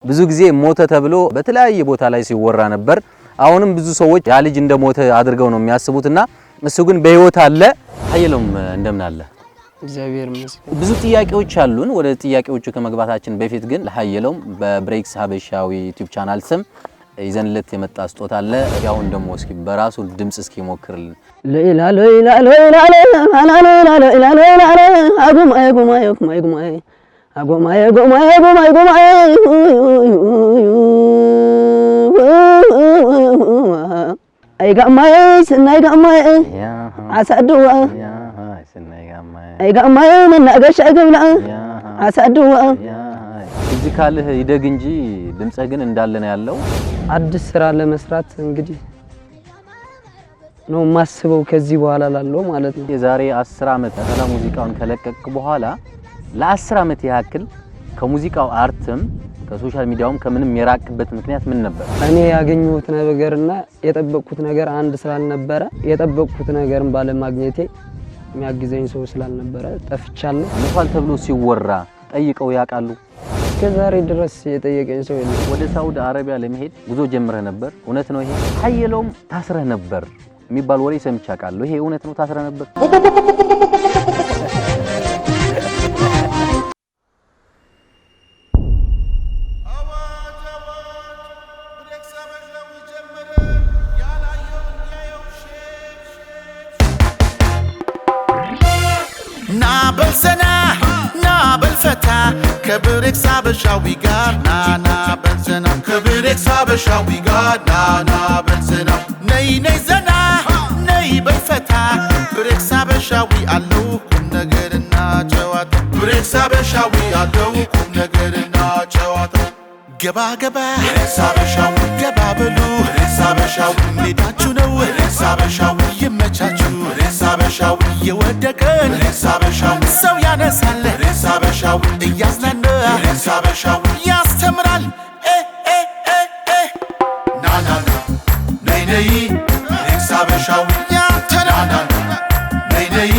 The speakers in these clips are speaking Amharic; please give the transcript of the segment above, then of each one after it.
ብዙ ጊዜ ሞተ ተብሎ በተለያየ ቦታ ላይ ሲወራ ነበር አሁንም ብዙ ሰዎች ያ ልጅ እንደሞተ አድርገው ነው የሚያስቡትና እሱ ግን በህይወት አለ ኃይሎም እንደምን አለ እግዚአብሔር ይመስገን ብዙ ጥያቄዎች አሉን ወደ ጥያቄዎቹ ከመግባታችን በፊት ግን ለኃይሎም በብሬክስ ሀበሻዊ ዩቲዩብ ቻናል ስም ይዘንለት የመጣ ስጦታ አለ ያው እንደሞ እስኪ በራሱ ድምጽ እስኪ ሞክርልን ሌላ ሌላ ሌላ ሌላ ሌላ ሌላ አጉማ አጉማ አጉማ አጉማ አጉማ አጉማ አጉማ አይ ጋማይ ስናይ ጋማይ አሳድዋ ስናይ ጋማይ አይ ጋማይ መናገሻ ገብላ አሳድዋ እዚህ ካልህ ይደግ እንጂ ድምጽህ ግን እንዳለ ነው ያለው አዲስ ስራ ለመስራት እንግዲህ ነው ማስበው ከዚህ በኋላ ላለው ማለት ነው የዛሬ 10 አመት ተላ ሙዚቃውን ከለቀቅ በኋላ ለ10 አመት ያክል ከሙዚቃው አርትም ከሶሻል ሚዲያውም ከምንም የራቅበት ምክንያት ምን ነበር እኔ ያገኘሁት ነገርና የጠበቅኩት ነገር አንድ ስላልነበረ የጠበቅኩት ነገርን ባለማግኘቴ የሚያግዘኝ ሰው ስላልነበረ ጠፍቻለሁ ሞቷል ተብሎ ሲወራ ጠይቀው ያቃሉ እስከዛሬ ድረስ የጠየቀኝ ሰው የለም ወደ ሳውዲ አረቢያ ለመሄድ ጉዞ ጀምረህ ነበር እውነት ነው ይሄ ኃይሎም ታስረህ ነበር የሚባል ወሬ ሰምቻ ቃለሁ ይሄ እውነት ነው ታስረህ ነበር ከብሬክስ ሀበሻዊ ጋር ናና በልዘና ከብሬክስ ሀበሻዊ ጋር ናና በልዘና ነይ ነይ ዘና ነይ በልፈታ ብሬክስ ሀበሻዊ አለው ቁም ነገርና ጨዋታ ብሬክስ ሀበሻዊ አለው ቁም ነገርና ጨዋታ ገባ ገባ ብሬክስ ሀበሻዊ ገባ በሉ ብሬክስ ሀበሻዊ ሜዳችሁ ነው ብሬክስ ሀበሻዊ ይመቻችሁ ብሬክስ ሀበሻዊ የወደቀን ብሬክስ ሀበሻዊ ሰው ያነሳል ብሬክስ ሀበሻዊ እያዝናና ብሬክስ ሀበሻዊ ያስተምራል ና ና ና ነይ ነይ ብሬክስ ሀበሻዊ ያንተ ና ና ና ነይ ነይ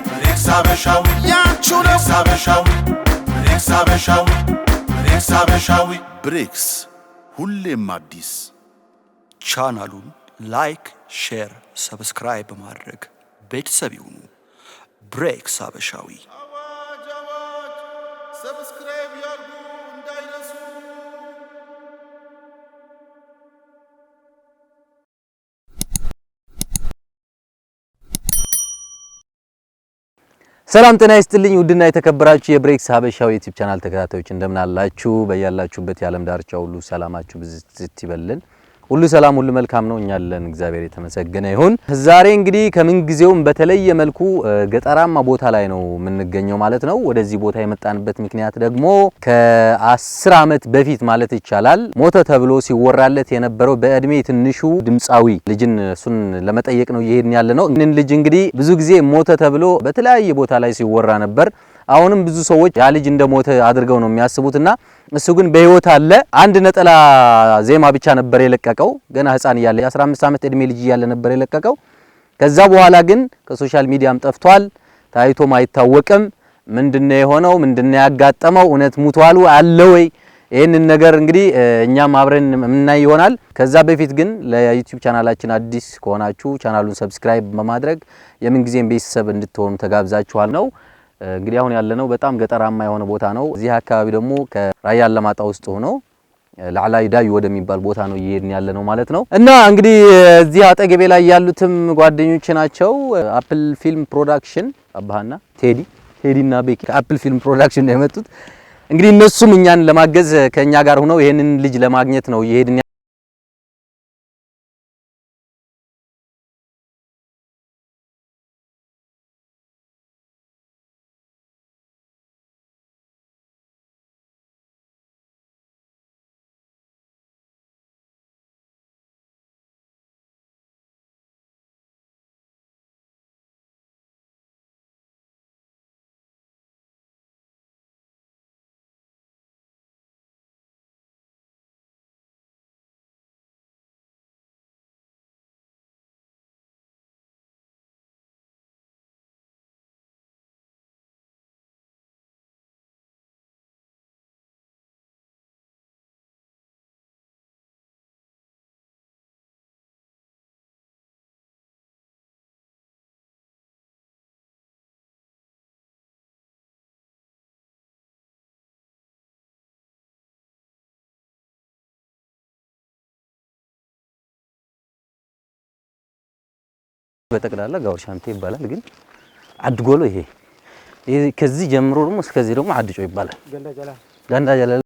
ብሬክስ ሀበሻዊ ያንቹ ነው ብሬክስ ሀበሻዊ ብሬክስ ሀበሻዊ ብሬክስ ሀበሻዊ ብሬክስ ሁሌም አዲስ ቻናሉን ላይክ ሼር ሰብስክራይብ በማድረግ ቤተሰብ ይሁኑ ብሬክስ ሀበሻዊ ሰብስክራይብ ያርጉ እንዳይረሱ ሰላም ጤና ይስጥልኝ ውድና የተከበራችሁ የብሬክስ ሀበሻዊ ዩቲዩብ ቻናል ተከታታዮች እንደምን አላችሁ በእያላችሁበት የዓለም ዳርቻ ሁሉ ሰላማችሁ ብዝት ይበልን ሁሉ ሰላም ሁሉ መልካም ነው እኛለን እግዚአብሔር የተመሰገነ ይሁን ዛሬ እንግዲህ ከምን ጊዜውም በተለየ መልኩ ገጠራማ ቦታ ላይ ነው የምንገኘው ማለት ነው ወደዚህ ቦታ የመጣንበት ምክንያት ደግሞ ከ10 አመት በፊት ማለት ይቻላል ሞተ ተብሎ ሲወራለት የነበረው በእድሜ ትንሹ ድምጻዊ ልጅን እሱን ለመጠየቅ ነው ይሄድን ያለ ነው እንን ልጅ እንግዲህ ብዙ ጊዜ ሞተ ተብሎ በተለያየ ቦታ ላይ ሲወራ ነበር አሁንም ብዙ ሰዎች ያ ልጅ እንደሞተ አድርገው ነው የሚያስቡትና እሱ ግን በህይወት አለ አንድ ነጠላ ዜማ ብቻ ነበር የለቀቀው ገና ህፃን ያለ የ15 አመት እድሜ ልጅ ያለ ነበር የለቀቀው ከዛ በኋላ ግን ከሶሻል ሚዲያም ጠፍቷል ታይቶም አይታወቅም ምንድነው የሆነው ምንድነው ያጋጠመው እውነት ሙቷል አለ ወይ ይሄንን ነገር እንግዲህ እኛም አብረን ምናይ ይሆናል ከዛ በፊት ግን ለዩቲዩብ ቻናላችን አዲስ ከሆናችሁ ቻናሉን ሰብስክራይብ በማድረግ የምን ጊዜም ቤተሰብ እንድትሆኑ ተጋብዛችኋል ነው እንግዲህ አሁን ያለነው በጣም ገጠራማ የሆነ ቦታ ነው እዚህ አካባቢ ደግሞ ከራያ አላማጣ ውስጥ ሆኖ ለዓላይ ዳዩ ወደሚባል ቦታ ነው ይሄድን ያለነው ማለት ነው እና እንግዲህ እዚህ አጠገቤ ላይ ያሉትም ጓደኞች ናቸው አፕል ፊልም ፕሮዳክሽን አባሃና ቴዲና ቤኪ አፕል ፊልም ፕሮዳክሽን ነው የመጡት እንግዲህ እነሱም እኛን ለማገዝ ከኛ ጋር ሆነው ይሄንን ልጅ ለማግኘት ነው ይሄድን በጠቅላላ ጋውር ሻምቴ ይባላል። ግን አድጎሎ ይሄ ከዚህ ጀምሮ ደግሞ እስከዚህ ደግሞ አድጮ ይባላል። ገንዳ ጀላል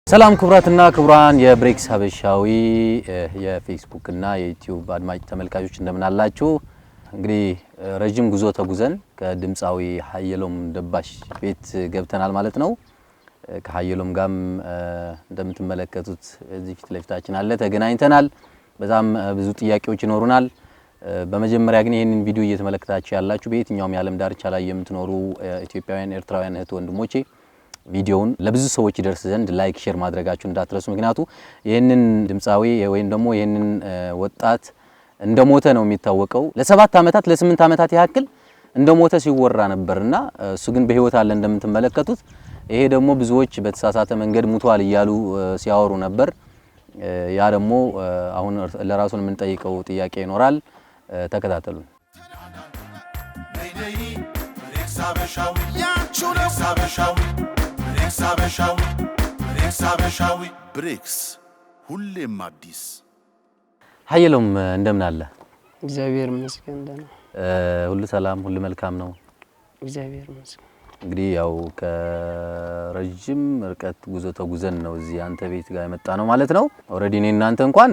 ሰላም ክቡራትና ክቡራን የብሬክስ ሀበሻዊ የፌስቡክ እና የዩቲዩብ አድማጭ ተመልካቾች እንደምን አላችሁ? እንግዲህ ረጅም ጉዞ ተጉዘን ከድምጻዊ ሀየሎም ደባሽ ቤት ገብተናል ማለት ነው። ከሀየሎም ጋርም እንደምትመለከቱት እዚህ ፊት ለፊታችን አለ ተገናኝተናል። በጣም ብዙ ጥያቄዎች ይኖሩናል። በመጀመሪያ ግን ይሄንን ቪዲዮ እየተመለከታችሁ ያላችሁ በየትኛውም የዓለም ዳርቻ ላይ የምትኖሩ ኢትዮጵያውያን፣ ኤርትራውያን እህት ወንድሞቼ ቪዲዮውን ለብዙ ሰዎች ይደርስ ዘንድ ላይክ ሼር ማድረጋችሁ እንዳትረሱ። ምክንያቱ ይሄንን ድምጻዊ ወይም ደግሞ ይሄንን ወጣት እንደሞተ ነው የሚታወቀው። ለ7 አመታት ለ8 አመታት ያክል እንደሞተ ሲወራ ነበርና እሱ ግን በህይወት አለ እንደምትመለከቱት። ይሄ ደግሞ ብዙዎች በተሳሳተ መንገድ ሙቷል እያሉ ሲያወሩ ነበር። ያ ደግሞ አሁን ለራሱን የምንጠይቀው ጥያቄ ይኖራል። ተከታተሉን። ብሬክስ ሁሌም አዲስ። ሀየሎም እንደምን አለ? እግዚአብሔር ይመስገን ደህና። ሁሉ ሰላም፣ ሁሉ መልካም ነው? እግዚአብሔር ይመስገን። እንግዲህ ያው ከረጅም ርቀት ጉዞ ተጉዘን ነው እዚህ አንተ ቤት ጋር የመጣ ነው ማለት ነው። ኦሬዲ እኔ እናንተ እንኳን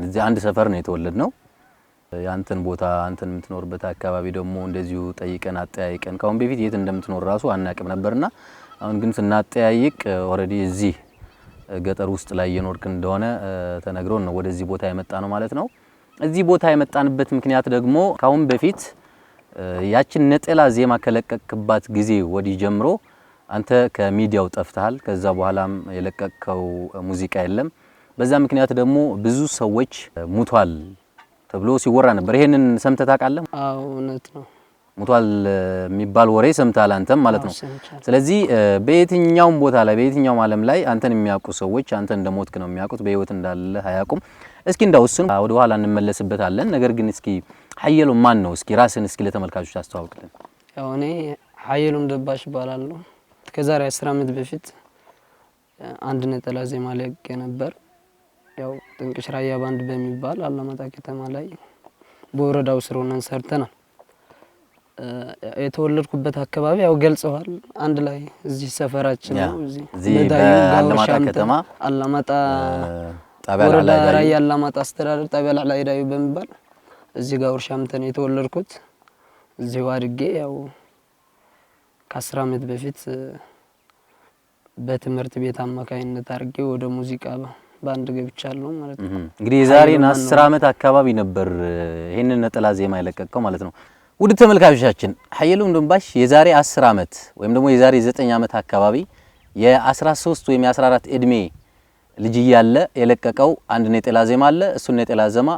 እዚህ አንድ ሰፈር ነው የተወለድነው። ያንተን ቦታ አንተን የምትኖርበት አካባቢ ደግሞ እንደዚሁ ጠይቀን አጠያይቀን ካሁን በፊት የት እንደምትኖር ራሱ አናቅም ነበርና አሁን ግን ስናጠያይቅ ኦሬዲ እዚህ ገጠር ውስጥ ላይ የኖርክ እንደሆነ ተነግሮን ነው ወደዚህ ቦታ የመጣ ነው ማለት ነው። እዚህ ቦታ የመጣንበት ምክንያት ደግሞ ካሁን በፊት ያችን ነጠላ ዜማ ከለቀቅክባት ጊዜ ወዲህ ጀምሮ አንተ ከሚዲያው ጠፍተሃል። ከዛ በኋላም የለቀቅከው ሙዚቃ የለም። በዛ ምክንያት ደግሞ ብዙ ሰዎች ሙቷል ተብሎ ሲወራ ነበር። ይሄንን ሰምተህ ታውቃለህ? አዎ እውነት ነው። ሙቷል የሚባል ወሬ ሰምተሃል አንተም ማለት ነው። ስለዚህ በየትኛውም ቦታ ላይ በየትኛውም ዓለም ላይ አንተን የሚያውቁ ሰዎች አንተ እንደሞትክ ነው የሚያውቁት፣ በህይወት እንዳለ አያውቁም። እስኪ እንዳው እሱን ወደ ኋላ እንመለስበታለን። ነገር ግን እስኪ ሀየሎም ማን ነው? እስኪ ራስን እስኪ ለተመልካቾች አስተዋውቅልን። ያው እኔ ሀየሎም ደባሽ እባላለሁ። ከዛሬ 10 አመት በፊት አንድ ነጠላ ዜማ ለቅቄ ነበር። ያው ጥንቅሽ ራያ ባንድ በሚባል አላማጣ ከተማ ላይ በወረዳው ስር ሆነን ሰርተናል። የተወለድኩበት አካባቢ ያው ገልጸዋል። አንድ ላይ እዚህ ሰፈራችን ነው። እዚህ አላማጣ ከተማ አላማጣ ጣቢያ ላይ ራያ አላማጣ አስተዳደር ጣቢያ ላይ ዳዩ በሚባል እዚህ ጋር ወርሻምተን የተወለድኩት እዚህ አድጌ ያው ከ10 አመት በፊት በትምህርት ቤት አማካይነት አድርጌ ወደ ሙዚቃ ባንድ ገብቻለሁ ማለት ነው። እንግዲህ የዛሬን 10 አመት አካባቢ ነበር ይሄንን ነጠላ ዜማ የለቀቀው ማለት ነው። ውድ ተመልካቾቻችን ሀየሎም ደባሽ የዛሬ 10 አመት ወይም ደግሞ የዛሬ 9 አመት አካባቢ የ13 ወይም የ14 እድሜ ልጅ እያለ የለቀቀው አንድ ነጠላ ዜማ አለ። እሱን ነጠላ ዜማ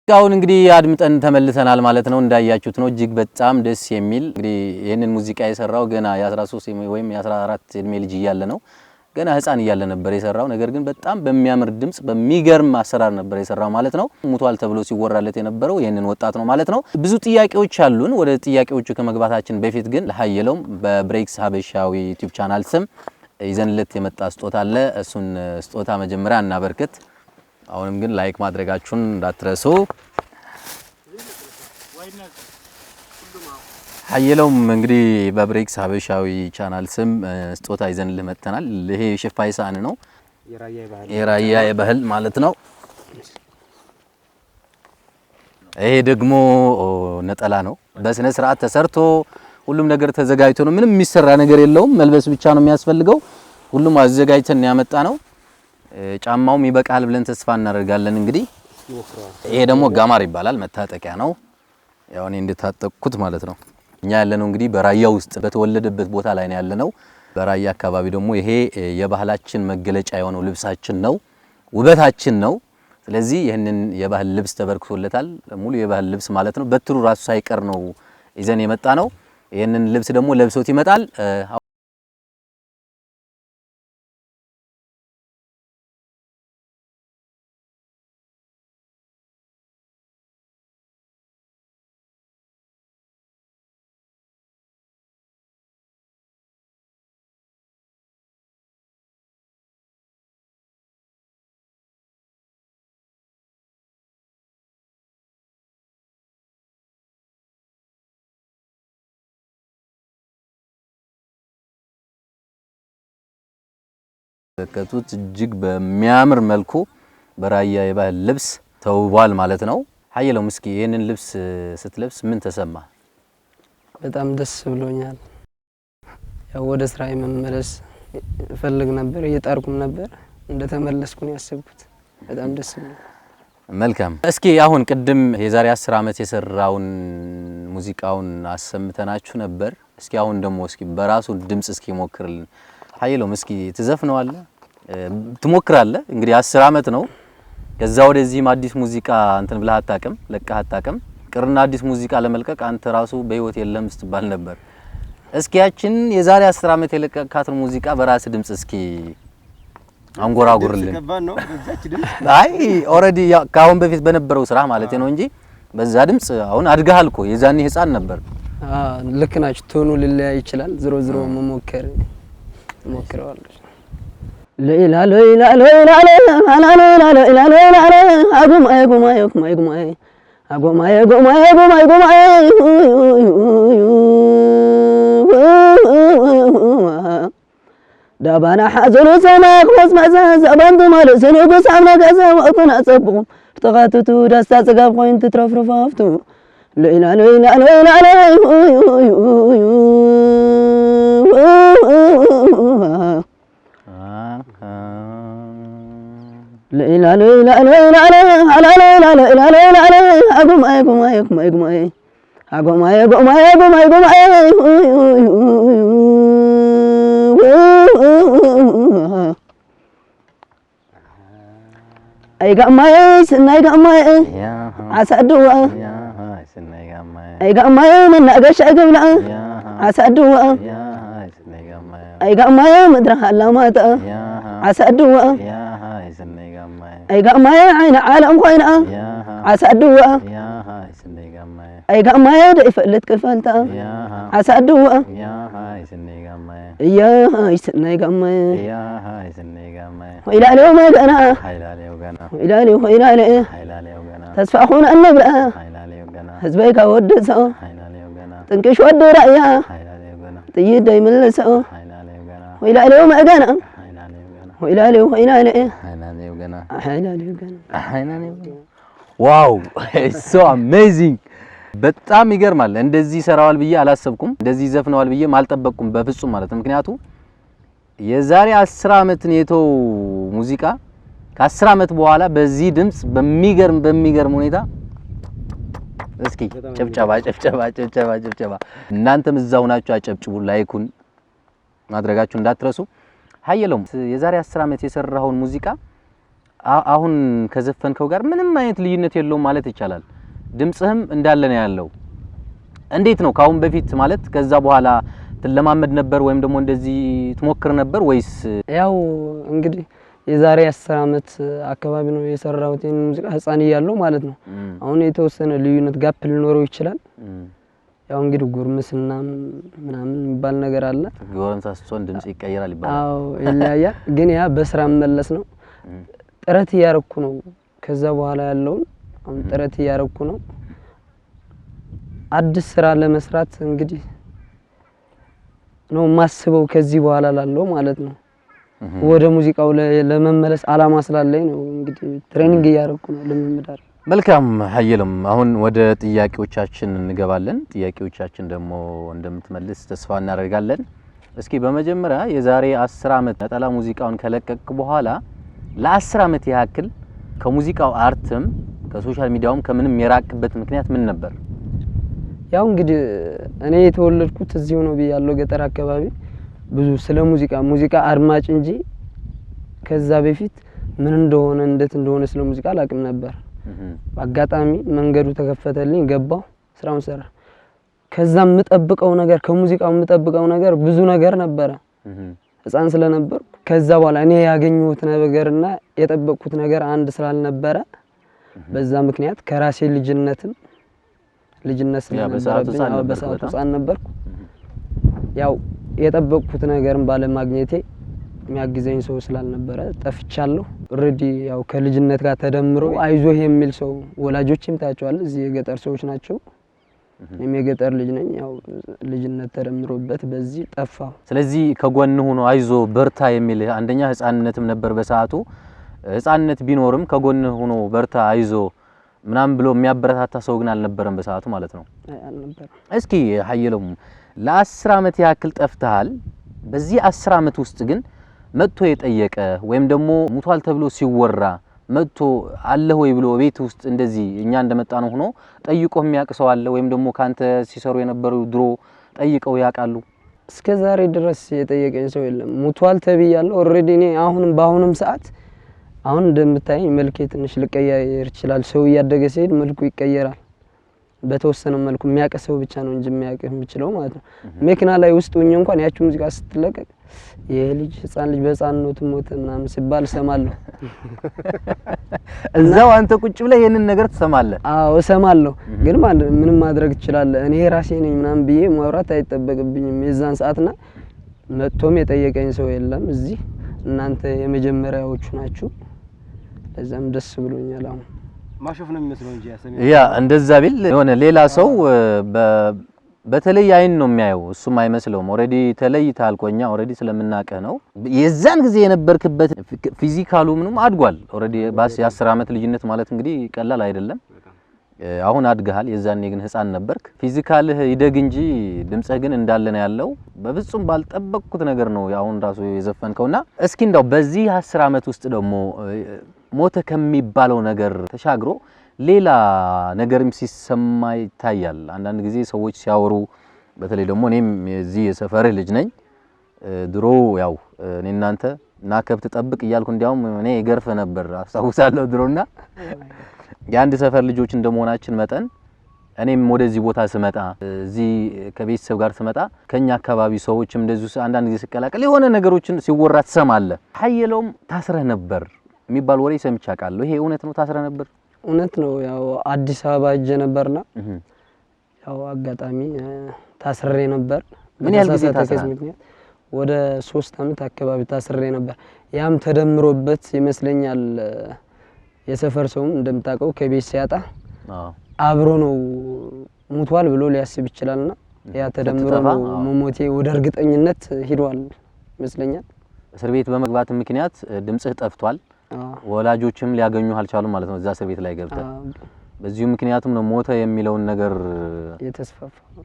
ሙዚቃውን እንግዲህ አድምጠን ተመልሰናል ማለት ነው። እንዳያችሁት ነው እጅግ በጣም ደስ የሚል እንግዲህ ይሄንን ሙዚቃ የሰራው ገና የ13 ወይም የ14 እድሜ ልጅ እያለ ነው። ገና ህፃን እያለ ነበር የሰራው። ነገር ግን በጣም በሚያምር ድምጽ በሚገርም አሰራር ነበር የሰራው ማለት ነው። ሙቷል ተብሎ ሲወራለት የነበረው ይሄንን ወጣት ነው ማለት ነው። ብዙ ጥያቄዎች አሉን። ወደ ጥያቄዎቹ ከመግባታችን በፊት ግን ለሀየለውም በብሬክስ ሀበሻዊ ዩቲዩብ ቻናል ስም ይዘንለት የመጣ ስጦታ አለ። እሱን ስጦታ መጀመሪያ እናበርክት። አሁንም ግን ላይክ ማድረጋችሁን እንዳትረሱ። ሀየለውም እንግዲህ በብሬክስ ሀበሻዊ ቻናል ስም ስጦታ ይዘንልህ መጥተናል። ይሄ ሽፋይ ሳህን ነው፣ የራያ የባህል ማለት ነው። ይሄ ደግሞ ነጠላ ነው። በስነ ስርዓት ተሰርቶ ሁሉም ነገር ተዘጋጅቶ ነው። ምንም የሚሰራ ነገር የለውም። መልበስ ብቻ ነው የሚያስፈልገው። ሁሉም አዘጋጅተን ያመጣ ነው። ጫማውም ይበቃል ብለን ተስፋ እናደርጋለን። እንግዲህ ይሄ ደግሞ ጋማር ይባላል፣ መታጠቂያ ነው። ያው እኔ እንደታጠቅኩት ማለት ነው። እኛ ያለነው እንግዲህ በራያ ውስጥ በተወለደበት ቦታ ላይ ነው ያለነው። በራያ አካባቢ ደግሞ ይሄ የባህላችን መገለጫ የሆነው ልብሳችን ነው፣ ውበታችን ነው። ስለዚህ ይሄንን የባህል ልብስ ተበርክቶለታል። ሙሉ የባህል ልብስ ማለት ነው። በትሩ ራሱ ሳይቀር ነው ይዘን የመጣ ነው። ይሄንን ልብስ ደግሞ ለብሶት ይመጣል። ከቱት እጅግ በሚያምር መልኩ በራያ የባህል ልብስ ተውቧል ማለት ነው። ሀየለው እስኪ ይሄንን ልብስ ስትለብስ ምን ተሰማ? በጣም ደስ ብሎኛል። ያው ወደ ስራ መመለስ ፈልግ ነበር፣ እየጣርኩም ነበር። እንደተመለስኩኝ ያሰብኩት በጣም ደስ ብሎኛል። መልካም። እስኪ አሁን ቅድም የዛሬ 10 አመት የሰራውን ሙዚቃውን አሰምተናችሁ ነበር። እስኪ አሁን ደግሞ እስኪ በራሱ ድምጽ እስኪ ሞክርልን። ሀየለው እስኪ ትዘፍነዋለህ? ትሞክራለህ? እንግዲህ 10 አመት ነው። ከዛ ወደዚህም አዲስ ሙዚቃ እንትን ብለህ አታውቅም፣ ለቀህ አታውቅም። ቅርና አዲስ ሙዚቃ ለመልቀቅ አንተ ራሱ በህይወት የለም ስትባል ነበር። እስኪ ያችን የዛሬ 10 አመት የለቀካትን ሙዚቃ በራስ ድምጽ እስኪ አንጎራጉርልን። አይ ኦሬዲ ካሁን በፊት በነበረው ስራ ማለት ነው እንጂ በዛ ድምጽ አሁን አድጋሃል እኮ የዛኔ ህፃን ነበር። ልክ ናችሁ። ቶኑ ሊለያይ ይችላል። ዝሮ ዝሮ መሞከር ሞክረዋለሁ። ሌላ ሌላ ሌላ ሌላ ሌላ ሌላ አጉማ አጉማ አጉማ አጉማ አጉማ አጉማ አጉማ አጉማ ዳባና ሐዘኑ ሰማክ መስማዛ ዘባንቱ ማለት ሰነጎ ሳምና ጋዛ ወቁና ጸብቁ ተቃተቱ ዳስታ ጽጋብ ኮይን ትትረፍረፋፍቱ ሌላ ሌላ ሌላ لا لا لا لا لا لا لا لا لا لا لا لا أقوم أقوم أقوم أقوم أقوم أقوم أقوم أقوم أي قماي سناي قماي عسدوا أي قماي من نقش أقبل عسدوا أي قماي مدرها لا مات عسدوا أي قماي عين عالم خوينا عسدوا أي قماي دفلت كفلتا عسدوا يا هاي سناي قماي وإلى اليوم أنا وإلى اليوم وإلى اليوم تسفحون النبرة حزبك ودسوا تنكش ود رأيها تيجي دايما لسوا وإلى اليوم أنا وإلى اليوم وإلى اليوم ዋው ሶ አሜዚንግ በጣም ይገርማል። እንደዚህ ሰራዋል ብዬ አላሰብኩም። እንደዚህ ዘፍነዋል ብዬ አልጠበቅኩም በፍጹም ማለት ነው። ምክንያቱም የዛሬ 10 አመትን የተው ሙዚቃ ከ10 አመት በኋላ በዚህ ድምጽ በሚገርም ሁኔታ እስኪ ጨብጨባ እናንተም እዛው ናችሁ አጨብጭቡ። ላይኩን ማድረጋችሁ እንዳትረሱ። ሀየለውም የዛሬ 10 አመት የሰራውን ሙዚቃ አሁን ከዘፈንከው ጋር ምንም አይነት ልዩነት የለውም ማለት ይቻላል። ድምጽህም እንዳለ ነው ያለው። እንዴት ነው ካሁን በፊት ማለት ከዛ በኋላ ትለማመድ ነበር ወይም ደግሞ እንደዚህ ትሞክር ነበር ወይስ? ያው እንግዲህ የዛሬ 10 አመት አካባቢ ነው የሰራሁት ይሄን ሙዚቃ ህፃን እያለሁ ማለት ነው። አሁን የተወሰነ ልዩነት ጋፕ ሊኖረው ይችላል። ያው እንግዲህ ጉርምስና ምናምን የሚባል ነገር አለ። ጎረምሳ ስትሆን ድምጽ ይቀየራል ይባላል። አዎ ይለያያል። ግን ያ በስራ መመለስ ነው። ጥረት እያረኩ ነው። ከዛ በኋላ ያለውን አሁን ጥረት እያረኩ ነው። አዲስ ስራ ለመስራት እንግዲህ ነው ማስበው ከዚህ በኋላ ላለው ማለት ነው። ወደ ሙዚቃው ለመመለስ አላማ ስላለኝ ነው እንግዲህ ትሬኒንግ እያረኩ ነው ለመምዳር። መልካም ሀየሎም፣ አሁን ወደ ጥያቄዎቻችን እንገባለን። ጥያቄዎቻችን ደግሞ እንደምትመልስ ተስፋ እናደርጋለን። እስኪ በመጀመሪያ የዛሬ 10 አመት ነጠላ ሙዚቃውን ከለቀቅ በኋላ ለ10 አመት ያክል ከሙዚቃው አርትም ከሶሻል ሚዲያውም ከምንም የራቅበት ምክንያት ምን ነበር? ያው እንግዲህ እኔ የተወለድኩት እዚሁ ነው ብያለሁ፣ ገጠር አካባቢ። ብዙ ስለ ሙዚቃ አድማጭ እንጂ ከዛ በፊት ምን እንደሆነ እንዴት እንደሆነ ስለ ሙዚቃ አላውቅም ነበር። በአጋጣሚ መንገዱ ተከፈተልኝ፣ ገባሁ፣ ስራውን ሰራ። ከዛም የምጠብቀው ነገር ከሙዚቃው የምጠብቀው ነገር ብዙ ነገር ነበረ ህፃን ስለነበርኩ። ከዛ በኋላ እኔ ያገኘሁት ነገርና የጠበቅኩት ነገር አንድ ስላልነበረ በዛ ምክንያት ከራሴ ልጅነት ስለነበረብኝ በሰዓቱ ህፃን ነበርኩ። ያው የጠበቅኩት ነገርን ባለማግኘቴ የሚያግዘኝ ሰው ስላልነበረ ጠፍቻለሁ። ኦሬዲ ያው ከልጅነት ጋር ተደምሮ አይዞህ የሚል ሰው ወላጆችም ታያቸዋል። እዚህ የገጠር ሰዎች ናቸው። እኔም የገጠር ልጅ ነኝ። ያው ልጅነት ተደምሮበት በዚህ ጠፋው። ስለዚህ ከጎን ሆኖ አይዞ በርታ የሚል አንደኛ ህፃንነትም ነበር በሰዓቱ። ህፃንነት ቢኖርም ከጎን ሆኖ በርታ አይዞ ምናምን ብሎ የሚያበረታታ ሰው ግን አልነበረም በሰዓቱ ማለት ነው። አልነበረም። እስኪ ሀየሎም ለ10 አመት ያክል ጠፍተሃል። በዚህ 10 አመት ውስጥ ግን መጥቶ የጠየቀ ወይም ደግሞ ሙቷል ተብሎ ሲወራ መጥቶ አለ ወይ ብሎ ቤት ውስጥ እንደዚህ እኛ እንደመጣ ነው ሆኖ ጠይቆ የሚያውቅ ሰው አለ? ወይም ደግሞ ካንተ ሲሰሩ የነበሩ ድሮ ጠይቀው ያውቃሉ? እስከ ዛሬ ድረስ የጠየቀኝ ሰው የለም። ሙቷል ተብያለሁ ኦሬዲ። እኔ በአሁንም ሰዓት አሁን እንደምታየኝ መልኬ ትንሽ ልቀያየር ይችላል። ሰው እያደገ ሲሄድ መልኩ ይቀየራል። በተወሰነ መልኩ የሚያውቅ ሰው ብቻ ነው እንጂ የሚያውቅ የሚችለው ማለት ነው። መኪና ላይ ውስጥ ሆኜ እንኳን ያቺ ሙዚቃ ስትለቀቅ የልጅ ህፃን ልጅ በህፃንነቱ ሞተ ምናምን ሲባል እሰማለሁ። እዛው አንተ ቁጭ ብለህ ይሄንን ነገር ትሰማለህ? አዎ እሰማለሁ። ግን ምንም ማድረግ እችላለሁ እኔ ራሴ ነኝ ምናምን ብዬ ማውራት አይጠበቅብኝም የዛን ሰዓትና መጥቶም የጠየቀኝ ሰው የለም። እዚህ እናንተ የመጀመሪያዎቹ ናችሁ። ለዛም ደስ ብሎኛል። አሁን ማሾፍ ነው የሚመስለው እንጂ ያ እንደዛ ቢል የሆነ ሌላ ሰው በተለይ አይን ነው የሚያየው፣ እሱም አይመስለውም። ኦሬዲ ተለይታል ቆኛ ኦሬዲ ስለምናቀህ ነው። የዛን ጊዜ የነበርክበት ፊዚካሉ ምንም አድጓል። ኦሬዲ ባስ የ10 አመት ልጅነት ማለት እንግዲህ ቀላል አይደለም። አሁን አድገሃል። የዛኔ ግን ህፃን ነበርክ። ፊዚካልህ ይደግ እንጂ ድምጽህ ግን እንዳለ ነው ያለው። በፍጹም ባልጠበቅኩት ነገር ነው አሁን ራሱ የዘፈንከውና እስኪ እንደው በዚህ 10 አመት ውስጥ ደግሞ ሞተ ከሚባለው ነገር ተሻግሮ ሌላ ነገርም ሲሰማ ይታያል። አንዳንድ ጊዜ ሰዎች ሲያወሩ በተለይ ደግሞ እኔም የዚህ የሰፈርህ ልጅ ነኝ። ድሮ ያው እኔ እናንተ እና ከብት ጠብቅ እያልኩ እንዲያውም እኔ ገርፈ ነበር አስተዋውሳለሁ ድሮና የአንድ ሰፈር ልጆች እንደመሆናችን መጠን እኔም ወደዚህ ቦታ ስመጣ እዚህ ከቤተሰብ ጋር ስመጣ ከኛ አካባቢ ሰዎችም እንደዚህ አንዳንድ ጊዜ ሲቀላቀል የሆነ ነገሮችን ሲወራ ትሰማለህ። ሀየሎም ታስረህ ነበር የሚባል ወሬ ሰምቼ አውቃለሁ። ይሄ እውነት ነው? ታስረህ ነበር? እውነት ነው። ያው አዲስ አበባ ሄጄ ነበርና ያው አጋጣሚ ታስሬ ነበር። ምን ያህል ጊዜ ታስረህ? ወደ 3 አመት አካባቢ ታስሬ ነበር። ያም ተደምሮበት ይመስለኛል የሰፈር ሰውም እንደምታውቀው ከቤት ሲያጣ አብሮ ነው ሙቷል ብሎ ሊያስብ ይችላልና ያ ተደምሮ ነው መሞቴ ወደ እርግጠኝነት ሄዷል ይመስለኛል። እስር ቤት በመግባት ምክንያት ድምጽህ ጠፍቷል። ወላጆችም ሊያገኙ አልቻሉም ማለት ነው እዛ እስር ቤት ላይ ገብተህ። በዚሁ ምክንያቱም ነው ሞተ የሚለውን ነገር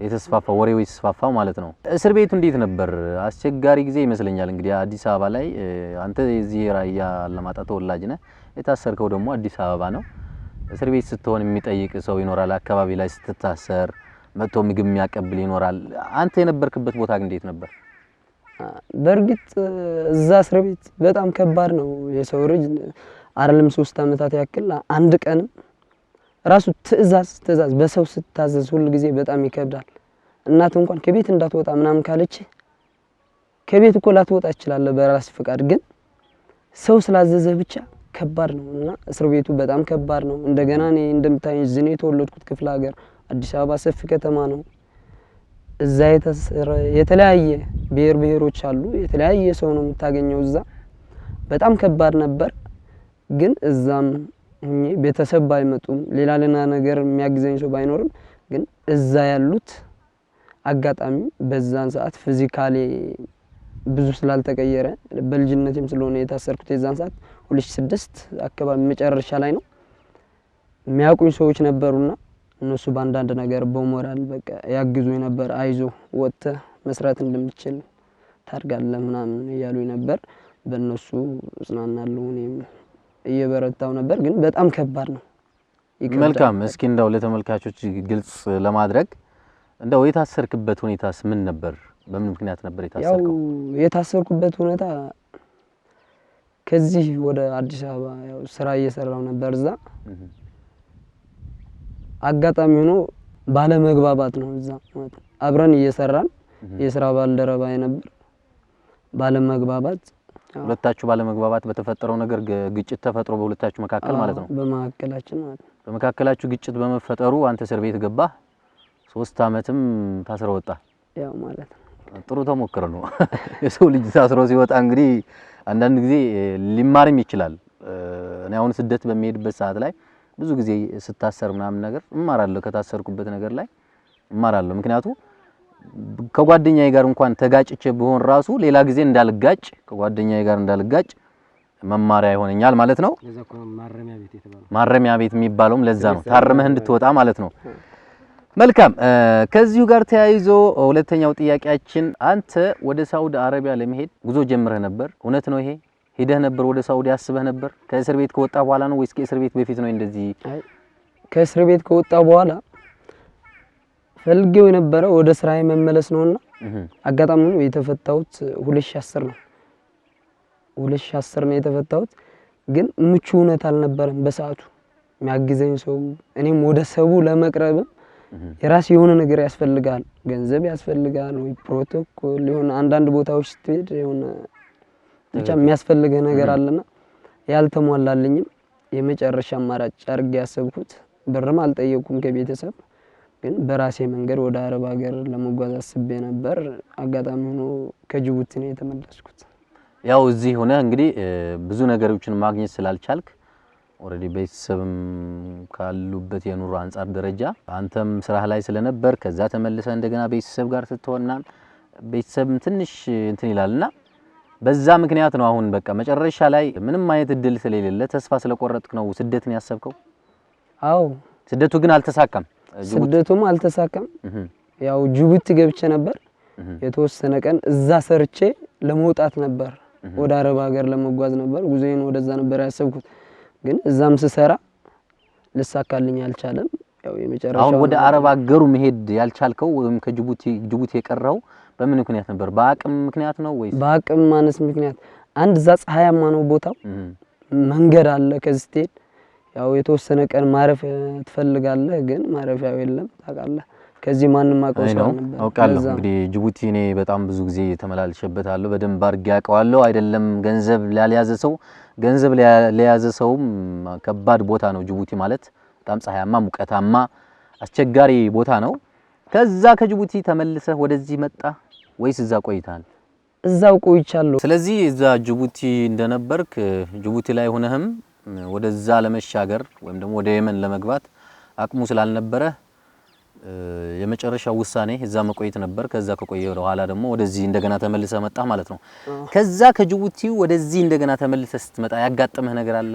የተስፋፋ ወሬው የተስፋፋው ማለት ነው። እስር ቤቱ እንዴት ነበር? አስቸጋሪ ጊዜ ይመስለኛል። እንግዲህ አዲስ አበባ ላይ አንተ የዚህ ራያ አላማጣ ተወላጅ ነህ፣ የታሰርከው ደግሞ አዲስ አበባ ነው። እስር ቤት ስትሆን የሚጠይቅ ሰው ይኖራል። አካባቢ ላይ ስትታሰር መጥቶ ምግብ የሚያቀብል ይኖራል። አንተ የነበርክበት ቦታ ግን እንዴት ነበር? በርግጥ እዛ እስር ቤት በጣም ከባድ ነው። የሰው ልጅ አይደለም 3 አመታት ያክል አንድ ቀንም ራሱ ትእዛዝ በሰው ስታዘዝ ሁሉ ጊዜ በጣም ይከብዳል። እናት እንኳን ከቤት እንዳትወጣ ምናምን ካለች ከቤት እኮ ላትወጣ ይችላል በራስ ፍቃድ፣ ግን ሰው ስላዘዘ ብቻ ከባድ ነው እና እስር ቤቱ በጣም ከባድ ነው። እንደገና እኔ እንደምታየኝ እዚህ ነው የተወለድኩት፣ ክፍለ ሀገር አዲስ አበባ ሰፊ ከተማ ነው። እዛ የተለያየ ብሔሮች አሉ፣ የተለያየ ሰው ነው የምታገኘው እዛ። በጣም ከባድ ነበር። ግን እዛም ቤተሰብ ባይመጡም ሌላ ነገር የሚያግዘኝ ሰው ባይኖርም ግን እዛ ያሉት አጋጣሚ በዛን ሰዓት ፊዚካሊ ብዙ ስላልተቀየረ በልጅነቴም ስለሆነ የታሰርኩት የዛን ሰዓት 2006 አካባቢ መጨረሻ ላይ ነው የሚያውቁኝ ሰዎች ነበሩና እነሱ በአንዳንድ ነገር በሞራል በቃ ያግዙኝ ነበር። አይዞ ወጥተህ መስራት እንደምትችል ታርጋለህ ምናምን እያሉኝ ነበር። በእነሱ እጽናናለሁ፣ እኔም እየበረታው ነበር። ግን በጣም ከባድ ነው። መልካም። እስኪ እንደው ለተመልካቾች ግልጽ ለማድረግ እንደው የታሰርክበት ሁኔታስ ምን ነበር? በምን ምክንያት ነበር የታሰርከው? ያው የታሰርኩበት ሁኔታ ከዚህ ወደ አዲስ አበባ ያው ስራ እየሰራው ነበር እዛ። አጋጣሚ ሆኖ ባለ መግባባት ነው እዛ ማለት አብረን እየሰራን የስራ ባልደረባ ነበር። ባለ መግባባት ሁለታችሁ ባለ መግባባት በተፈጠረው ነገር ግጭት ተፈጥሮ በሁለታችሁ መካከል ማለት ነው። በመካከላችን ማለት ነው። በመካከላችሁ ግጭት በመፈጠሩ አንተ እስር ቤት ገባህ። 3 አመትም ታስረ ወጣ። ያው ማለት ነው። ጥሩ ተሞክሮ ነው። የሰው ልጅ ታስሮ ሲወጣ እንግዲህ አንዳንድ ጊዜ ሊማርም ይችላል። እኔ አሁን ስደት በሚሄድበት ሰዓት ላይ ብዙ ጊዜ ስታሰር ምናምን ነገር እማራለሁ። ከታሰርኩበት ነገር ላይ እማራለሁ። ምክንያቱም ከጓደኛዬ ጋር እንኳን ተጋጭቼ ቢሆን ራሱ ሌላ ጊዜ እንዳልጋጭ ከጓደኛዬ ጋር እንዳልጋጭ መማሪያ ይሆነኛል ማለት ነው። ለዛ እኮ ማረሚያ ቤት የተባለው ማረሚያ ቤት የሚባለውም ለዛ ነው። ታርመህ እንድትወጣ ማለት ነው። መልካም። ከዚሁ ጋር ተያይዞ ሁለተኛው ጥያቄያችን አንተ ወደ ሳውዲ አረቢያ ለመሄድ ጉዞ ጀምረህ ነበር። እውነት ነው ይሄ? ሄደህ ነበር ወደ ሳውዲ አስበህ ነበር? ከእስር ቤት ከወጣ በኋላ ነው ወይስ ከእስር ቤት በፊት ነው እንደዚህ? ከእስር ቤት ከወጣ በኋላ ፈልጌው የነበረው ወደ ስራዬ መመለስ ነውና አጋጣሚ ነው የተፈታሁት 2010 ነው። 2010 ነው የተፈታሁት። ግን ምቹ ሁኔታ አልነበረም በሰዓቱ የሚያግዘኝ ሰው። እኔም ወደ ሰው ለመቅረብ የራስ የሆነ ነገር ያስፈልጋል፣ ገንዘብ ያስፈልጋል ወይ ፕሮቶኮል ሊሆን አንዳንድ ቦታዎች ስትሄድ የሆነ ብቻ የሚያስፈልገ ነገር አለና ያልተሟላልኝም የመጨረሻ አማራጭ አድርጌ ያሰብኩት ብርም አልጠየቁም ከቤተሰብ፣ ግን በራሴ መንገድ ወደ አረብ ሀገር ለመጓዝ አስቤ ነበር። አጋጣሚ ሆኖ ከጅቡቲ ነው የተመለስኩት። ያው እዚህ ሆነ እንግዲህ ብዙ ነገሮችን ማግኘት ስላልቻልክ ኦሬዲ ቤተሰብም ካሉበት የኑሮ አንፃር ደረጃ አንተም ስራህ ላይ ስለነበር ከዛ ተመልሰ እንደገና ቤተሰብ ጋር ስትሆንና ቤተሰብም ትንሽ እንትን ይላልና በዛ ምክንያት ነው አሁን በቃ መጨረሻ ላይ ምንም አይነት እድል ስለሌለ ተስፋ ስለቆረጥክ ነው ስደትን ያሰብከው? አዎ። ስደቱ ግን አልተሳካም። ስደቱም አልተሳካም። ያው ጅቡቲ ገብቼ ነበር የተወሰነ ቀን እዛ ሰርቼ ለመውጣት ነበር፣ ወደ አረብ ሀገር ለመጓዝ ነበር ጉዞዬን ወደዛ ነበር ያሰብኩት። ግን እዛም ስሰራ ልሳካልኝ አልቻለም። ያው የመጨረሻው አሁን ወደ አረብ ሀገሩ መሄድ ያልቻልከው ወይም ከጅቡቲ የቀረው በምን ምክንያት ነበር? በአቅም ምክንያት ነው ወይስ? በአቅም ማነስ ምክንያት። አንድ እዛ ፀሐያማ ነው ቦታው፣ መንገድ አለ ከዚህ ስትሄድ ያው የተወሰነ ቀን ማረፍ ትፈልጋለህ፣ ግን ማረፊያው የለም ታውቃለህ። ከዚህ ማንንም አቆሰው ነበር አውቃለሁ። እንግዲህ ጅቡቲ እኔ በጣም ብዙ ጊዜ ተመላልሼበታለሁ፣ በደንብ አድርጌ አውቀዋለሁ። አይደለም ገንዘብ ላልያዘ ሰው ገንዘብ ለያዘ ሰውም ከባድ ቦታ ነው ጅቡቲ ማለት። በጣም ፀሐያማ፣ ሙቀታማ፣ አስቸጋሪ ቦታ ነው። ከዛ ከጅቡቲ ተመልሰህ ወደዚህ መጣ ወይስ እዛ ቆይታል? እዛው ቆይቻለሁ። ስለዚህ እዛ ጅቡቲ እንደነበርክ ጅቡቲ ላይ ሆነህም ወደዛ ለመሻገር ወይም ደግሞ ወደ የመን ለመግባት አቅሙ ስላልነበረ የመጨረሻው ውሳኔ እዛ መቆየት ነበር። ከዛ ከቆየ በኋላ ደግሞ ወደዚህ እንደገና ተመልሰ መጣ ማለት ነው። ከዛ ከጅቡቲ ወደዚህ እንደገና ተመልሰ ስትመጣ ያጋጠመህ ነገር አለ?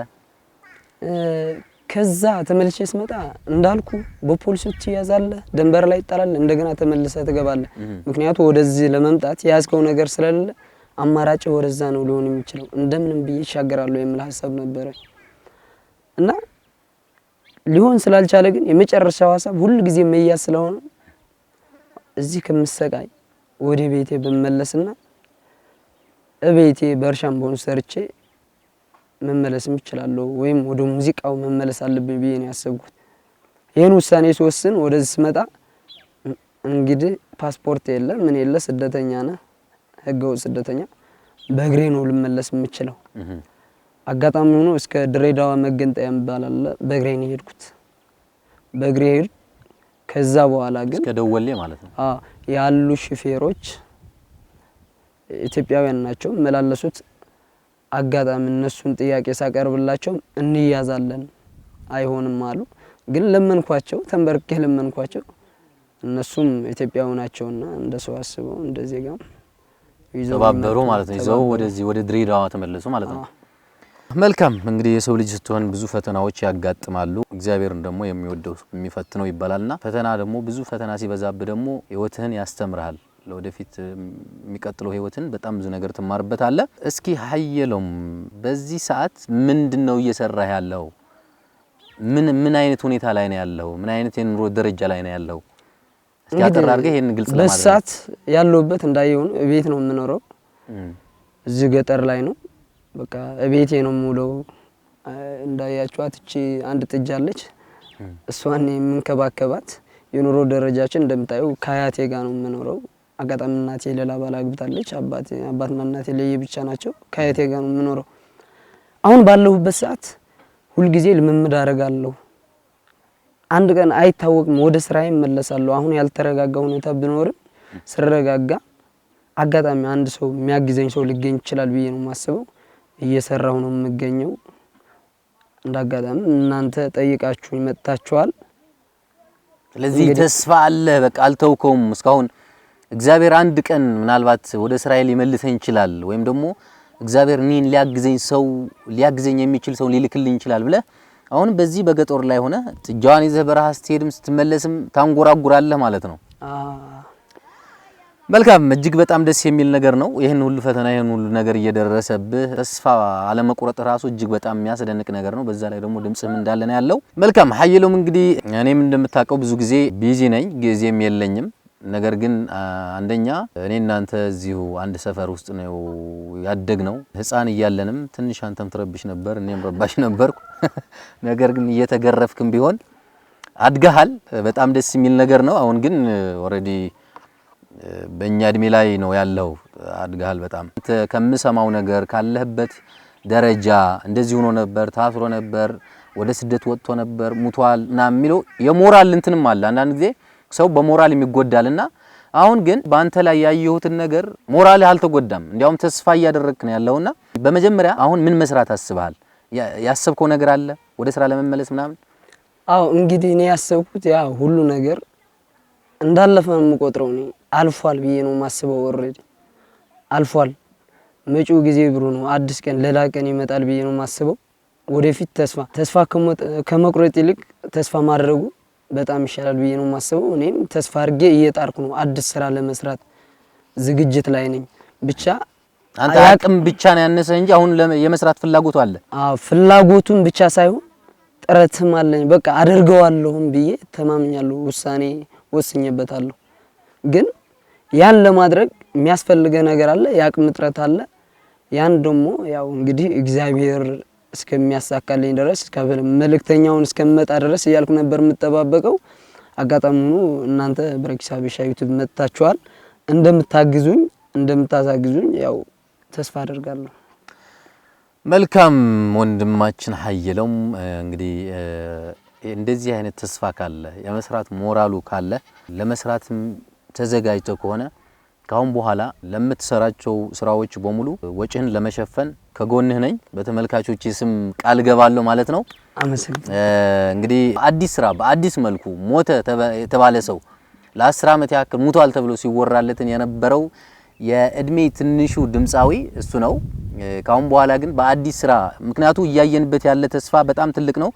ከዛ ተመልሼ ስመጣ እንዳልኩ በፖሊሶች ትያዛለህ፣ ድንበር ላይ ይጣላል፣ እንደገና ተመልሰ ትገባለህ። ምክንያቱም ወደዚህ ለመምጣት ያዝከው ነገር ስለሌለ አማራጭ ወደዛ ነው ሊሆን የሚችለው። እንደምንም ብዬ ይሻገራለሁ የሚል ሐሳብ ነበር እና ሊሆን ስላልቻለ ግን የመጨረሻው ሐሳብ ሁሉ ጊዜ መያዝ ስለሆነ እዚህ ከምሰቃይ ወደ ቤቴ በመለስና እቤቴ በእርሻም በሆነ ሰርቼ መመለስም እችላለሁ ወይም ወደ ሙዚቃው መመለስ አለብኝ ብዬ ነው ያሰብኩት። ይሄን ውሳኔ ስወስን ወደዚህ ስመጣ እንግዲህ ፓስፖርት የለ ምን የለ ስደተኛ ነህ፣ ህገወጥ ስደተኛ በእግሬ ነው ልመለስ የምችለው። አጋጣሚ ሆኖ እስከ ድሬዳዋ መገንጠያ የሚባል አለ በእግሬ ነው የሄድኩት። በእግሬ ሄድ ከዛ በኋላ ግን እስከ ደወሌ ማለት ነው ያሉ ሹፌሮች ኢትዮጵያውያን ናቸው መላለሱት። አጋጣሚ እነሱን ጥያቄ ሳቀርብላቸው እንያዛለን አይሆንም አሉ። ግን ለመንኳቸው፣ ተንበርኬ ለመንኳቸው። እነሱም ኢትዮጵያው ናቸውና እንደሰው አስበው እንደዚህ ጋር ተባበሩ ማለት ነው። ይዘው ወደዚህ ወደ ድሬዳዋ ተመለሱ ማለት ነው። መልካም እንግዲህ የሰው ልጅ ስትሆን ብዙ ፈተናዎች ያጋጥማሉ። እግዚአብሔርን ደግሞ የሚወደው የሚፈትነው ይባላልና ፈተና ደግሞ ብዙ ፈተና ሲበዛብ ደግሞ ህይወትህን ያስተምርሃል። ለወደፊት የሚቀጥለው ህይወትን በጣም ብዙ ነገር ትማርበታለህ። እስኪ ሀየሎም በዚህ ሰዓት ምንድነው እየሰራህ ያለው? ምን አይነት ሁኔታ ላይ ነው ያለው? ምን አይነት የኑሮ ደረጃ ላይ ነው ያለው? እስኪ አጠራርገህ ይሄን ግልጽ ለማድረግ በሰዓት ያለውበት እንዳየው ነው። ቤት ነው የምኖረው። እዚህ ገጠር ላይ ነው። በቃ ቤቴ ነው የምውለው። እንዳያችኋት እቺ አንድ ጥጃ አለች። እሷን የምንከባከባት። የኑሮ ደረጃችን እንደምታዩ ከአያቴ ጋር ነው የምኖረው። አጋጣሚ እናቴ ሌላ ባል አግብታለች። አባትና እናቴ ለየብቻ ናቸው። ከአያቴ ጋር ነው የምኖረው። አሁን ባለሁበት ሰዓት ሁልጊዜ ልምምድ አደርጋለሁ። አንድ ቀን አይታወቅም ወደ ስራዬ እመለሳለሁ። አሁን ያልተረጋጋ ሁኔታ ቢኖርም ስረጋጋ አጋጣሚ አንድ ሰው የሚያግዘኝ ሰው ሊገኝ ይችላል ብዬ ነው የማስበው። እየሰራሁ ነው የምገኘው። እንዳጋጣሚ እናንተ ጠይቃችሁ ይመጣችኋል። ስለዚህ ተስፋ አለ። በቃ አልተውከውም እስካሁን። እግዚአብሔር አንድ ቀን ምናልባት ወደ ስራዬ ሊመልሰኝ ይችላል ወይም ደግሞ እግዚአብሔር እኔን ሊያግዘኝ የሚችል ሰው ሊልክልኝ ይችላል ብለህ አሁን በዚህ በገጠር ላይ ሆነ ጥጃዋን ይዘህ በረሃ ስትሄድም ስትመለስም ታንጎራጉራለህ ማለት ነው። መልካም እጅግ በጣም ደስ የሚል ነገር ነው። ይሄን ሁሉ ፈተና ይሄን ሁሉ ነገር እየደረሰብህ ተስፋ አለመቁረጥ ራሱ እጅግ በጣም የሚያስደንቅ ነገር ነው። በዛ ላይ ደግሞ ድምጽህም እንዳለ ነው ያለው። መልካም ሀየሎም እንግዲህ እኔም እንደምታውቀው ብዙ ጊዜ ቢዚ ነኝ፣ ጊዜም የለኝም። ነገር ግን አንደኛ እኔ እናንተ እዚሁ አንድ ሰፈር ውስጥ ነው ያደግነው። ህፃን እያለንም ትንሽ አንተም ትረብሽ ነበር እኔም ረባሽ ነበርኩ። ነገር ግን እየተገረፍክም ቢሆን አድገሃል። በጣም ደስ የሚል ነገር ነው። አሁን ግን ኦሬዲ በእኛ እድሜ ላይ ነው ያለው። አድገሃል በጣም ከምሰማው ነገር ካለህበት ደረጃ እንደዚህ ሆኖ ነበር፣ ታስሮ ነበር፣ ወደ ስደት ወጥቶ ነበር፣ ሙቷል እና የሚለው የሞራል እንትንም አለ። አንዳንድ ጊዜ ሰው በሞራል የሚጎዳልና አሁን ግን በአንተ ላይ ያየሁትን ነገር ሞራልህ አልተጎዳም፣ እንዲያውም ተስፋ እያደረግክ ነው ያለውና በመጀመሪያ አሁን ምን መስራት አስበሃል? ያሰብከው ነገር አለ ወደ ስራ ለመመለስ ምናምን? አዎ እንግዲህ እኔ ያሰብኩት ያ ሁሉ ነገር እንዳለፈ ነው የምቆጥረው። እኔ አልፏል ብዬ ነው የማስበው። ኦሬዲ አልፏል። መጪው ጊዜ ብሩ ነው። አዲስ ቀን ሌላ ቀን ይመጣል ብዬ ነው የማስበው። ወደፊት ተስፋ ከመቁረጥ ይልቅ ተስፋ ማድረጉ በጣም ይሻላል ብዬ ነው የማስበው። እኔም ተስፋ አድርጌ እየጣርኩ ነው። አዲስ ስራ ለመስራት ዝግጅት ላይ ነኝ። ብቻ አንተ አቅም ብቻ ነው ያነሰ እንጂ አሁን የመስራት ፍላጎቱ አለ። አዎ ፍላጎቱን ብቻ ሳይሆን ጥረትም አለኝ። በቃ አደርገዋለሁም ብዬ ተማምኛለሁ። ውሳኔ ወስኜበታለሁ። ግን ያን ለማድረግ የሚያስፈልገ ነገር አለ፣ የአቅም ጥረት አለ። ያን ደግሞ ያው እንግዲህ እግዚአብሔር እስከሚያሳካልኝ ድረስ መልእክተኛውን እስከመጣ ድረስ እያልኩ ነበር የምጠባበቀው። አጋጣሚ ሆኖ እናንተ በረኪስ ሀበሻ ዩቲዩብ መጥታችኋል። እንደምታግዙኝ እንደምታሳግዙኝ ያው ተስፋ አደርጋለሁ። መልካም ወንድማችን ሀየሎም እንግዲህ እንደዚህ አይነት ተስፋ ካለ የመስራት ሞራሉ ካለ ለመስራትም ተዘጋጅተው ከሆነ ካሁን በኋላ ለምትሰራቸው ስራዎች በሙሉ ወጪህን ለመሸፈን ከጎንህ ነኝ። በተመልካቾች ስም ቃል ገባለሁ ማለት ነው። አመሰግናለሁ። እንግዲህ አዲስ ስራ በአዲስ መልኩ ሞተ የተባለ ሰው ለ10 ዓመት ያክል ሙቷል ተብሎ ሲወራለትን የነበረው የእድሜ ትንሹ ድምጻዊ እሱ ነው። ካሁን በኋላ ግን በአዲስ ስራ ምክንያቱ እያየንበት ያለ ተስፋ በጣም ትልቅ ነው።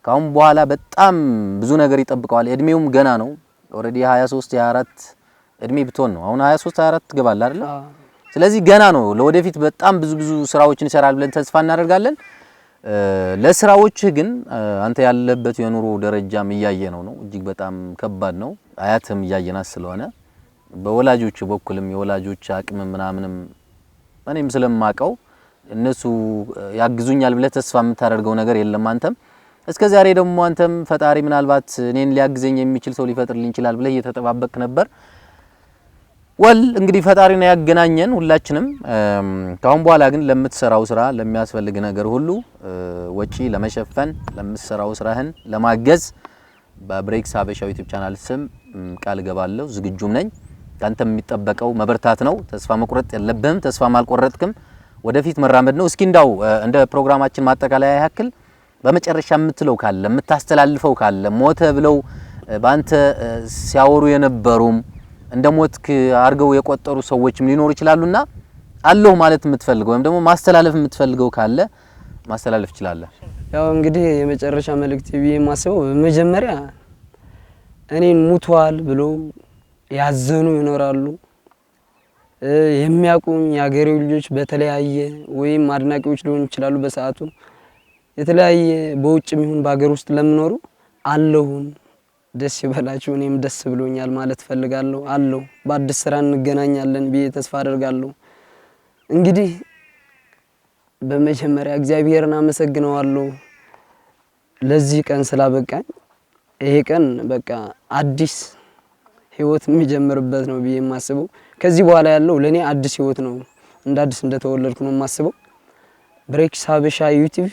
ካሁን በኋላ በጣም ብዙ ነገር ይጠብቀዋል። እድሜውም ገና ነው። ኦሬዲ 23 24 እድሜ ብትሆን ነው። አሁን 23 24 ትገባለህ አይደል? ስለዚህ ገና ነው። ለወደፊት በጣም ብዙ ስራዎችን ይሰራል ብለን ተስፋ እናደርጋለን። ለስራዎችህ ግን አንተ ያለበት የኑሮ ደረጃም እያየ ነው እጅግ በጣም ከባድ ነው። አያትም እያየናት ስለሆነ በወላጆች በኩልም የወላጆች አቅም ምናምንም እኔም ስለማቀው እነሱ ያግዙኛል ብለ ተስፋ የምታደርገው ነገር የለም አንተም እስከዛሬ ደግሞ አንተም ፈጣሪ ምናልባት እኔን ሊያግዘኝ የሚችል ሰው ሊፈጥርልኝ ይችላል ብለ እየተጠባበቅ ነበር ወል እንግዲህ ፈጣሪ ነው ያገናኘን ሁላችንም ካሁን በኋላ ግን ለምትሰራው ስራ ለሚያስፈልግ ነገር ሁሉ ወጪ ለመሸፈን ለምትሰራው ስራህን ለማገዝ በብሬክስ ሀበሻው ዩቲዩብ ቻናል ስም ቃል ገባለሁ ዝግጁም ነኝ ካንተ የሚጠበቀው መበርታት ነው ተስፋ መቁረጥ የለብህም ተስፋ ማልቆረጥክም ወደፊት መራመድ ነው እስኪ እንዳው እንደ ፕሮግራማችን ማጠቃለያ ያክል በመጨረሻ የምትለው ካለ የምታስተላልፈው ካለ ሞተ ብለው ባንተ ሲያወሩ የነበሩም እንደ ሞትክ አርገው የቆጠሩ ሰዎችም ሊኖሩ ይችላሉና አለሁ ማለት የምትፈልገው ወይም ደግሞ ማስተላለፍ የምትፈልገው ካለ ማስተላለፍ ይችላል ያው እንግዲህ የመጨረሻ መልእክት የማስበው በመጀመሪያ እኔን ሙቷል ብሎ ያዘኑ ይኖራሉ የሚያቁም ያገሬው ልጆች በተለያየ ወይም አድናቂዎች ሊሆኑ ይችላሉ በሰዓቱ የተለያየ በውጭም ይሁን በአገር ውስጥ ለምኖሩ አለሁን ደስ ይበላችሁ እኔም ደስ ብሎኛል ማለት ፈልጋለሁ አለሁ በአዲስ ስራ እንገናኛለን ብዬ ተስፋ አደርጋለሁ እንግዲህ በመጀመሪያ እግዚአብሔርን አመሰግነዋለሁ ለዚህ ቀን ስላበቃኝ ይሄ ቀን በቃ አዲስ ህይወት የሚጀምርበት ነው ብዬ የማስበው ከዚህ በኋላ ያለው ለኔ አዲስ ህይወት ነው እንደ አዲስ እንደተወለድኩ ነው የማስበው ብሬክስ ሀበሻ ዩቲዩብ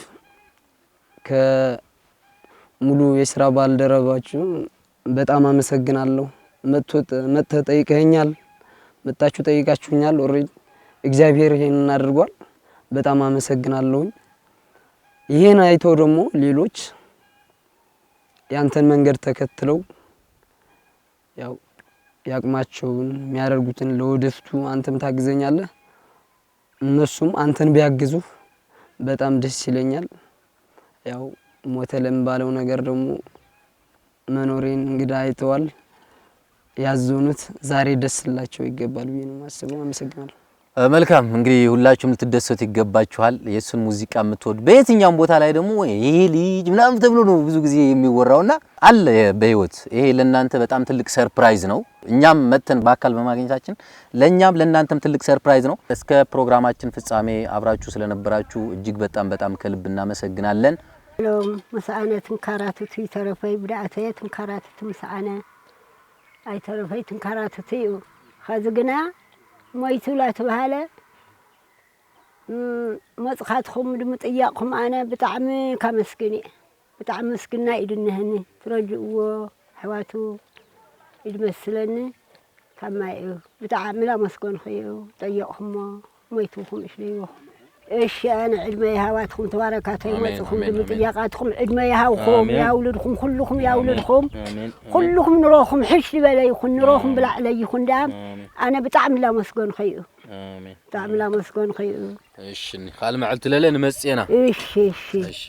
ከሙሉ የስራ ባልደረባችሁ በጣም አመሰግናለሁ መጥተህ ጠይቀኛል መጣችሁ ጠይቃችሁኛል ኦሬዲ እግዚአብሔር ይሄንን አድርጓል በጣም አመሰግናለሁ ይሄን አይተው ደግሞ ሌሎች ያንተን መንገድ ተከትለው ያው ያቅማቸውን የሚያደርጉትን ለወደፊቱ አንተም ታግዘኛለህ እነሱም አንተን ቢያግዙ በጣም ደስ ይለኛል ያው ሞተለም ባለው ነገር ደግሞ መኖሬን እንግዳ አይተዋል ያዘኑት ዛሬ ደስላቸው ይገባል ብዬ ነው ማስበው አመሰግናለሁ መልካም እንግዲህ ሁላችሁም ልትደሰቱ ይገባችኋል የሱን ሙዚቃ የምትወዱ በየትኛውም ቦታ ላይ ደግሞ ይሄ ልጅ ምናምን ተብሎ ነው ብዙ ጊዜ የሚወራውና አለ በህይወት ይሄ ለእናንተ በጣም ትልቅ ሰርፕራይዝ ነው እኛም መተን በአካል በማግኘታችን ለኛም ለእናንተም ትልቅ ሰርፕራይዝ ነው እስከ ፕሮግራማችን ፍጻሜ አብራችሁ ስለነበራችሁ እጅግ በጣም ከልብ እናመሰግናለን ሎም መስአነትን ካራቱት ይተረፈይ ብዳአተየትን ካራቱት መስአነ አይተረፈይ ትንካራቱት ኸዝግና ሞይቱላ ተባለ መጽኻትኩም ድምጥያቅኩም አነ ብጣዕሚ ካመስግኒ ብጣዕሚ መስግና ይድነህኒ ትረጅእዎ ሕዋቱ ይድመስለኒ ታማይ ብጣዕሚ ላመስገንኹ እዩ ጠየቕኩሞ ሞይቱኩም እሽለይኹም እሺ አነ ዕድመ የሃዋትኩም ተባረካተይ መጽኹም ድምጥያቃትኩም ዕድመ የሃውኩም ያውልድኩም ኩልኩም ያውልድኩም ኩልኩም ንሮኹም ሕሽ በለይኹን ንሮኹም ብላዕለይኹን ዳም አነ ብጣዕሚ ላመስገንኹ እዩ አሜን ብጣዕሚ ላመስገንኹ እዩ እሺ ካልመዓልት ለለ ንመጽየና እሺ